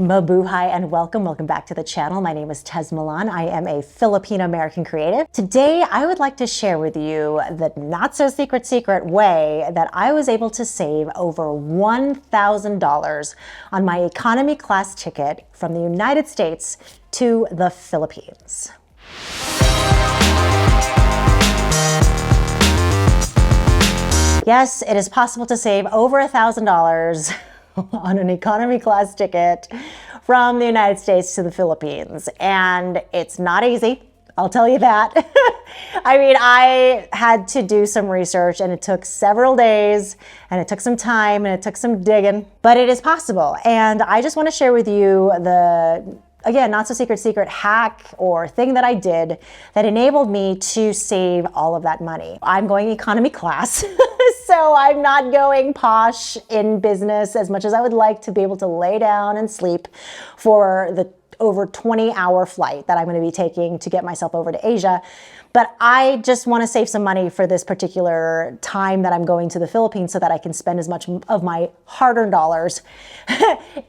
Mabuhay and welcome back to the channel. My name is Tez Milan. I am a Filipino American creative. Today, I would like to share with you the not so secret way that I was able to save over $1,000 on my economy class ticket from the United States to the Philippines. Yes, it is possible to save over $1,000 on an economy class ticket from the United States to the Philippines. And it's not easy, I'll tell you that. I mean, I had to do some research and it took several days and it took some time and it took some digging, but it is possible. And I just want to share with you the, again, not so secret hack or thing that I did that enabled me to save all of that money. I'm going economy class, so I'm not going posh in business as much as I would like to be able to lay down and sleep for the over 20-hour flight that I'm going to be taking to get myself over to Asia. But I just want to save some money for this particular time that I'm going to the Philippines so that I can spend as much of my hard-earned dollars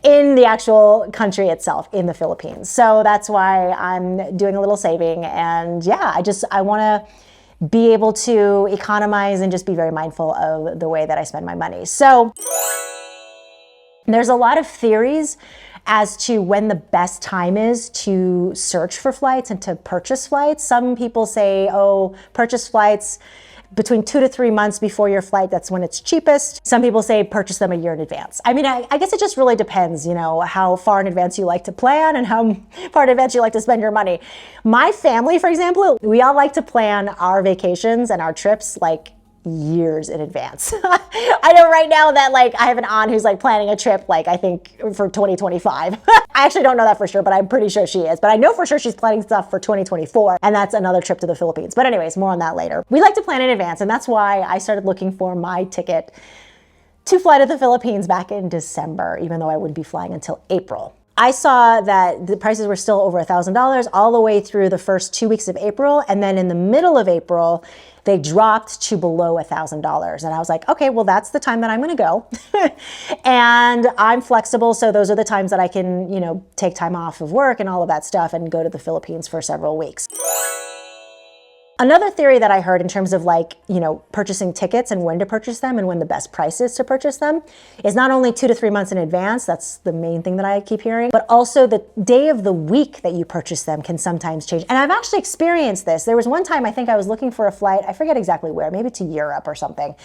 in the actual country itself, in the Philippines. So that's why I'm doing a little saving. And yeah, I want to be able to economize and just be very mindful of the way that I spend my money. So there's a lot of theories as to when the best time is to search for flights and to purchase flights. Some people say, oh, purchase flights between 2 to 3 months before your flight, that's when it's cheapest. Some people say purchase them a year in advance. I mean, I guess it just really depends, you know, how far in advance you like to plan and how far in advance you like to spend your money. My family, for example, we all like to plan our vacations and our trips like years in advance. I know right now that like I have an aunt who's like planning a trip like I think for 2025. I actually don't know that for sure, but I'm pretty sure she is. But I know for sure she's planning stuff for 2024, and that's another trip to the Philippines. But anyways, more on that later. We like to plan in advance, and that's why I started looking for my ticket to fly to the Philippines back in December, even though I wouldn't be flying until April. I saw that the prices were still over $1,000 all the way through the first 2 weeks of April. And then in the middle of April, they dropped to below $1,000. And I was like, okay, well, that's the time that I'm going to go. And I'm flexible. So those are the times that I can, you know, take time off of work and all of that stuff and go to the Philippines for several weeks. Another theory that I heard in terms of like, you know, purchasing tickets and when to purchase them and when the best price is to purchase them is not only 2 to 3 months in advance, that's the main thing that I keep hearing, but also the day of the week that you purchase them can sometimes change. And I've actually experienced this. There was one time I think I was looking for a flight, I forget exactly where, maybe to Europe or something.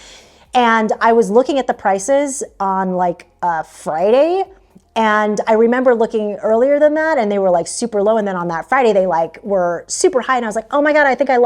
And I was looking at the prices on like Friday. And I remember looking earlier than that and they were like super low. And then on that Friday, they like were super high. And I was like, oh my God, I think I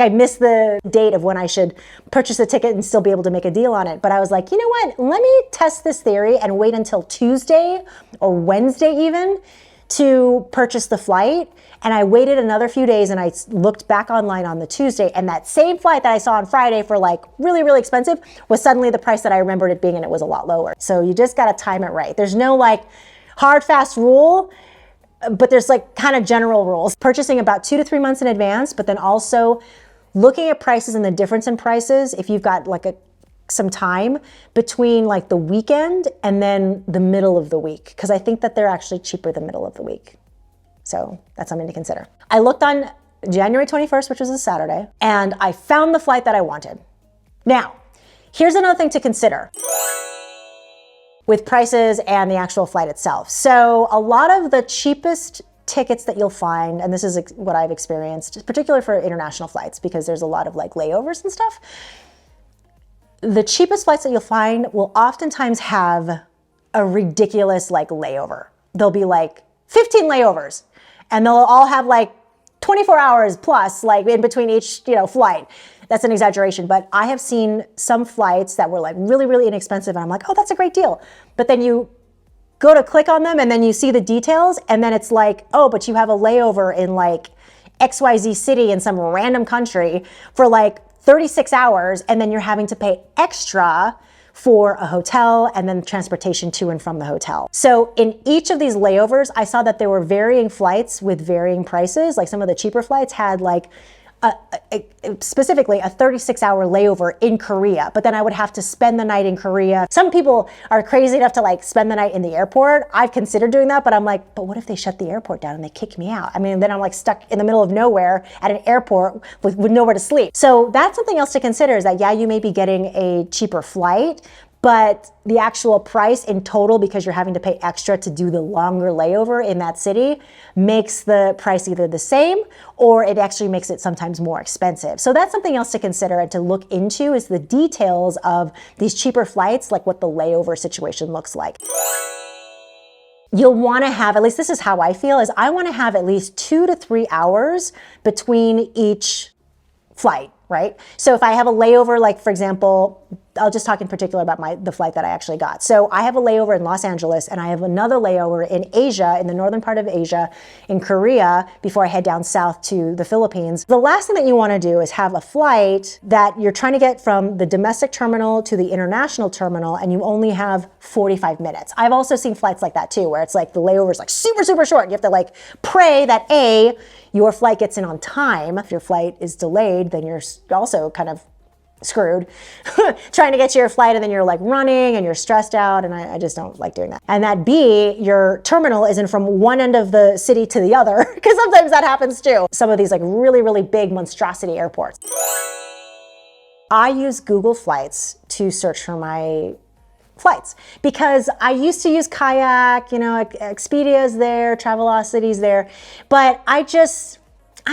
missed the date of when I should purchase a ticket and still be able to make a deal on it. But I was like, you know what? Let me test this theory and wait until Tuesday or Wednesday even to purchase the flight. And I waited another few days and I looked back online on the Tuesday, and that same flight that I saw on Friday for like really, really expensive was suddenly the price that I remembered it being, and it was a lot lower. So you just got to time it right. There's no like hard, fast rule, but there's like kind of general rules. Purchasing about 2 to 3 months in advance, but then also looking at prices and the difference in prices if you've got like some time between like the weekend and then the middle of the week, because I think that they're actually cheaper the middle of the week. So that's something to consider. I looked on January 21st, which was a Saturday, and I found the flight that I wanted. Now, here's another thing to consider with prices and the actual flight itself. So a lot of the cheapest tickets that you'll find, and this is what I've experienced, particularly for international flights, because there's a lot of like layovers and stuff. The cheapest flights that you'll find will oftentimes have a ridiculous like layover. There'll be like 15 layovers and they'll all have like 24 hours plus like in between each, you know, flight. That's an exaggeration, but I have seen some flights that were like really, really inexpensive and I'm like, oh, that's a great deal. But then you go to click on them and then you see the details and then it's like, oh, but you have a layover in like XYZ city in some random country for like 36 hours, and then you're having to pay extra for a hotel and then transportation to and from the hotel. So in each of these layovers, I saw that there were varying flights with varying prices. Like some of the cheaper flights had like specifically a 36-hour layover in Korea, but then I would have to spend the night in Korea. Some people are crazy enough to like spend the night in the airport. I've considered doing that, but I'm like, but what if they shut the airport down and they kick me out? I mean, then I'm like stuck in the middle of nowhere at an airport with nowhere to sleep. So that's something else to consider, is that, yeah, you may be getting a cheaper flight, but the actual price in total, because you're having to pay extra to do the longer layover in that city, makes the price either the same or it actually makes it sometimes more expensive. So that's something else to consider and to look into, is the details of these cheaper flights, like what the layover situation looks like. You'll want to have, at least this is how I feel, is I want to have at least 2 to 3 hours between each flight, right? So if I have a layover, like for example, I'll just talk in particular about the flight that I actually got. So I have a layover in Los Angeles and I have another layover in Asia, in the northern part of Asia, in Korea, before I head down south to the Philippines. The last thing that you want to do is have a flight that you're trying to get from the domestic terminal to the international terminal and you only have 45 minutes. I've also seen flights like that too, where it's like the layover is like super, super short. You have to like pray that your flight gets in on time. If your flight is delayed, then you're also kind of screwed trying to get to your flight, and then you're like running and you're stressed out, and I just don't like doing that. And that B, your terminal isn't from one end of the city to the other, because sometimes that happens too. Some of these like really, really big monstrosity airports. I use Google Flights to search for my flights, because I used to use Kayak, Expedia is there, Travelocity is there, but I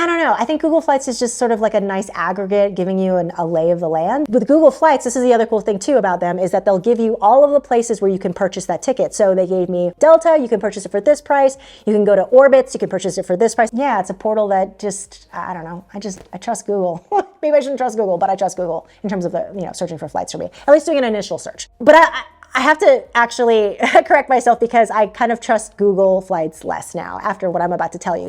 don't know. I think Google Flights is just sort of like a nice aggregate, giving you a lay of the land. With Google Flights, this is the other cool thing too about them, is that they'll give you all of the places where you can purchase that ticket. So they gave me Delta, you can purchase it for this price. You can go to Orbitz, you can purchase it for this price. Yeah, it's a portal that just, I don't know. I trust Google. Maybe I shouldn't trust Google, but I trust Google in terms of searching for flights for me. At least doing an initial search. But I have to actually correct myself, because I kind of trust Google Flights less now after what I'm about to tell you.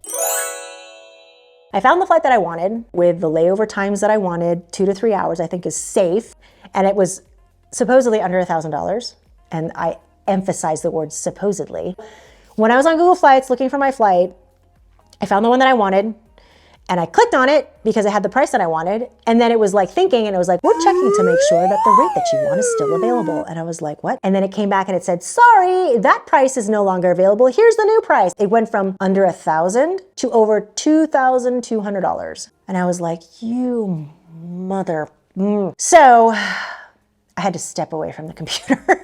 I found the flight that I wanted with the layover times that I wanted, 2 to 3 hours, I think is safe. And it was supposedly under $1,000. And I emphasize the word supposedly. When I was on Google Flights looking for my flight, I found the one that I wanted. And I clicked on it because it had the price that I wanted. And then it was like thinking, and it was like, we're checking to make sure that the rate that you want is still available. And I was like, what? And then it came back and it said, sorry, that price is no longer available. Here's the new price. It went from under $1,000 to over $2,200. And I was like, you mother. So I had to step away from the computer.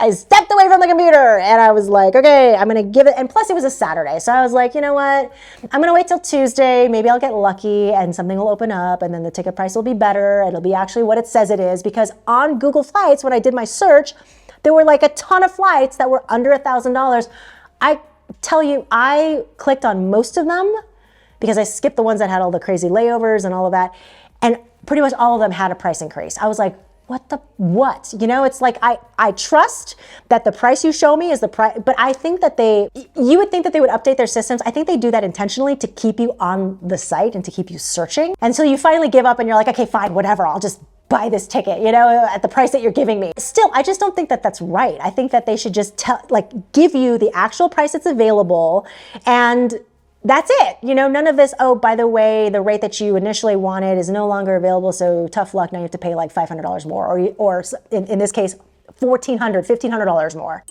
I stepped away from the computer and I was like, okay, I'm gonna give it, and plus it was a Saturday. So I was like, you know what? I'm gonna wait till Tuesday. Maybe I'll get lucky and something will open up and then the ticket price will be better. It'll be actually what it says it is, because on Google Flights, when I did my search, there were like a ton of flights that were under $1,000. I tell you, I clicked on most of them because I skipped the ones that had all the crazy layovers and all of that. And pretty much all of them had a price increase. I was like, what? It's like, I trust that the price you show me is the price, but I think that you would think that they would update their systems. I think they do that intentionally to keep you on the site and to keep you searching. And so you finally give up and you're like, okay, fine, whatever, I'll just buy this ticket, at the price that you're giving me. Still, I just don't think that that's right. I think that they should just give you the actual price that's available, and that's it. None of this, oh, by the way, the rate that you initially wanted is no longer available, so tough luck, now you have to pay like $500 more, or in this case, $1,400, $1,500 more.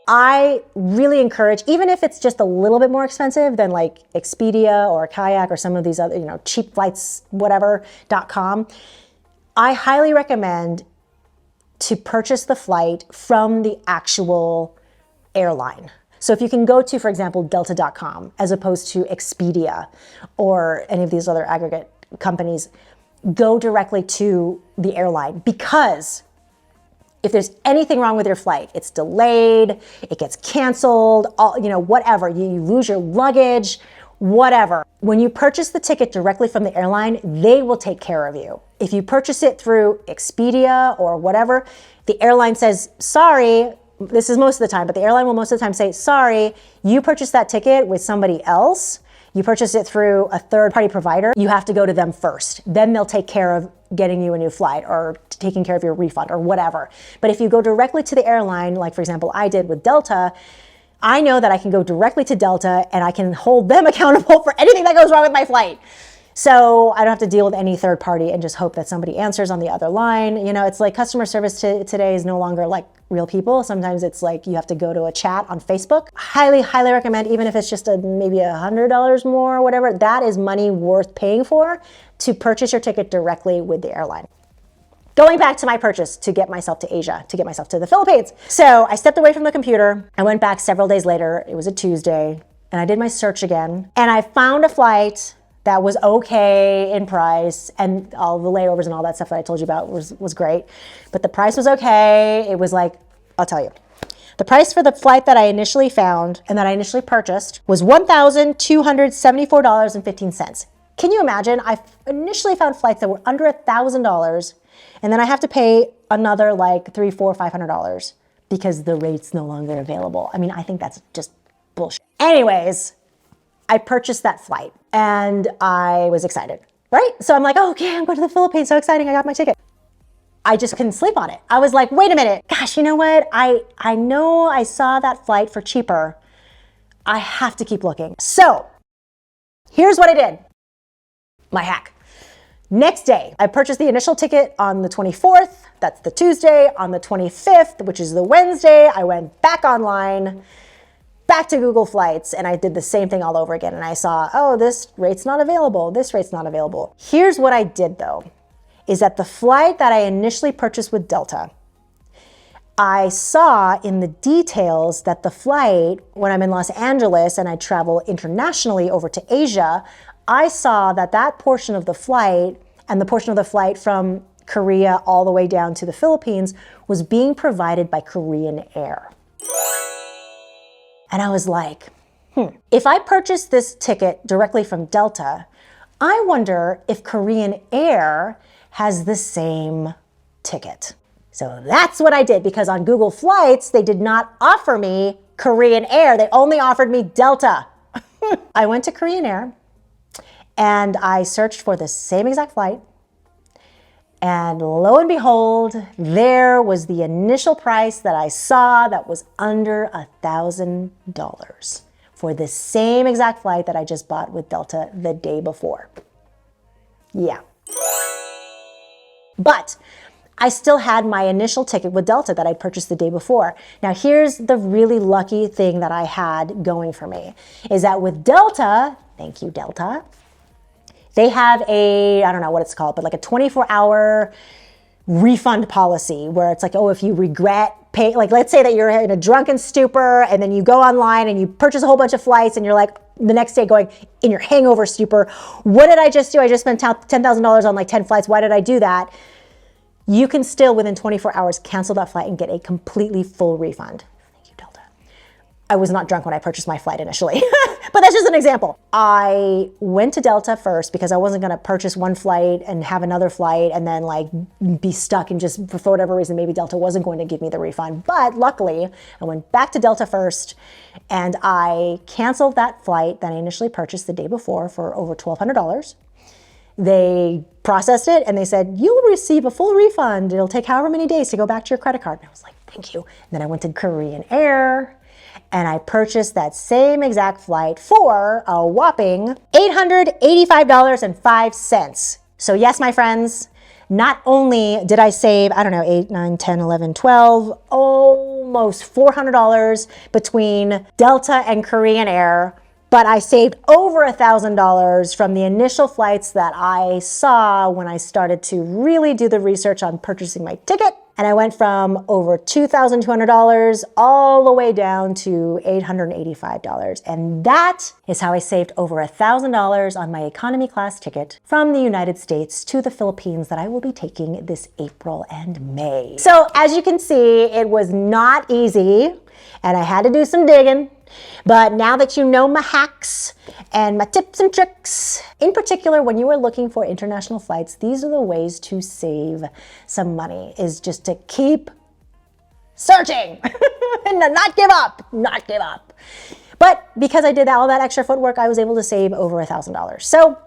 I really encourage, even if it's just a little bit more expensive than like Expedia or Kayak or some of these other, cheap flights, whatever.com, I highly recommend to purchase the flight from the actual airline. So if you can go to, for example, delta.com as opposed to Expedia or any of these other aggregate companies, go directly to the airline, because if there's anything wrong with your flight, it's delayed, it gets canceled, whatever, you lose your luggage, whatever. When you purchase the ticket directly from the airline, they will take care of you. If you purchase it through Expedia or whatever, the airline says, sorry, this is most of the time, but the airline will most of the time say, sorry, you purchased that ticket with somebody else. You purchased it through a third-party provider. You have to go to them first. Then they'll take care of getting you a new flight or taking care of your refund or whatever. But if you go directly to the airline, like for example, I did with Delta, I know that I can go directly to Delta and I can hold them accountable for anything that goes wrong with my flight. So I don't have to deal with any third party and just hope that somebody answers on the other line. You know, it's like customer service today is no longer like real people. Sometimes it's like you have to go to a chat on Facebook. Highly, highly recommend, even if it's just maybe $100 more or whatever, that is money worth paying for to purchase your ticket directly with the airline. Going back to my purchase to get myself to Asia, to get myself to the Philippines. So I stepped away from the computer. I went back several days later. It was a Tuesday, and I did my search again. And I found a flight that was okay in price, and all the layovers and all that stuff that I told you about was great. But the price was okay. It was like, I'll tell you. The price for the flight that I initially found and that I initially purchased was $1,274.15. Can you imagine? I initially found flights that were under $1,000, and then I have to pay another like $300, $400, $500 because the rate's no longer available. I mean, I think that's just bullshit. Anyways, I purchased that flight and I was excited, right? So I'm like, oh, okay, I'm going to the Philippines. So exciting. I got my ticket. I just couldn't sleep on it. I was like, wait a minute. Gosh, you know what? I know I saw that flight for cheaper. I have to keep looking. So here's what I did. My hack. Next day, I purchased the initial ticket on the 24th. That's the Tuesday. On the 25th, which is the Wednesday, I went back online, back to Google Flights, and I did the same thing all over again. And I saw, oh, this rate's not available. This rate's not available. Here's what I did though, is that the flight that I initially purchased with Delta, I saw in the details that the flight, when I'm in Los Angeles and I travel internationally over to Asia, I saw that that portion of the flight and the portion of the flight from Korea all the way down to the Philippines was being provided by Korean Air. And I was like, if I purchase this ticket directly from Delta, I wonder if Korean Air has the same ticket. So that's what I did, because on Google Flights, they did not offer me Korean Air. They only offered me Delta. I went to Korean Air and I searched for the same exact flight. And lo and behold, there was the initial price that I saw that was under $1,000 for the same exact flight that I just bought with Delta the day before. Yeah. But I still had my initial ticket with Delta that I purchased the day before. Now here's the really lucky thing that I had going for me, is that with Delta, thank you Delta, they have a, I don't know what it's called, but like a 24-hour refund policy where it's like, oh, if you regret pay, like let's say that you're in a drunken stupor and then you go online and you purchase a whole bunch of flights and you're like the next day going in your hangover stupor, what did I just do? I just spent $10,000 on like 10 flights. Why did I do that? You can still within 24 hours cancel that flight and get a completely full refund. Thank you, Delta. I was not drunk when I purchased my flight initially, but that's just an example. I went to Delta first because I wasn't going to purchase one flight and have another flight and then like be stuck and just for whatever reason, maybe Delta wasn't going to give me the refund. But luckily I went back to Delta first and I canceled that flight that I initially purchased the day before for over $1,200. They processed it and they said, you'll receive a full refund. It'll take however many days to go back to your credit card. And I was like, thank you. And then I went to Korean Air and I purchased that same exact flight for a whopping $885.05. So yes, my friends, not only did I save, I don't know, 8, 9, 10, 11, 12, almost $400 between Delta and Korean Air, but I saved over $1,000 from the initial flights that I saw when I started to really do the research on purchasing my ticket. And I went from over $2,200 all the way down to $885. And that is how I saved over $1,000 on my economy class ticket from the United States to the Philippines that I will be taking this April and May. So as you can see, it was not easy and I had to do some digging. But now that you know my hacks and my tips and tricks, in particular when you are looking for international flights, these are the ways to save some money, is just to keep searching and not give up, not give up. But because I did all that extra footwork, I was able to save over $1,000. So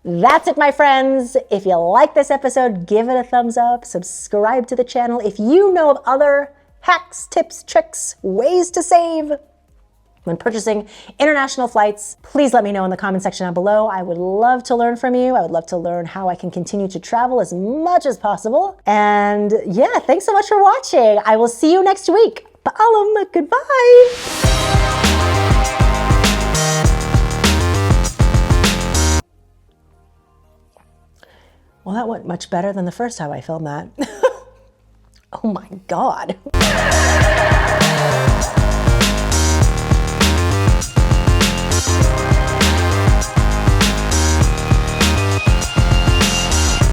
that's it, my friends. If you like this episode, give it a thumbs up, subscribe to the channel. If you know of other hacks, tips, tricks, ways to save, when purchasing international flights, please let me know in the comment section down below. I would love to learn from you. I would love to learn how I can continue to travel as much as possible. And yeah, thanks so much for watching. I will see you next week. Paalam, goodbye. Well, that went much better than the first time I filmed that. Oh my God.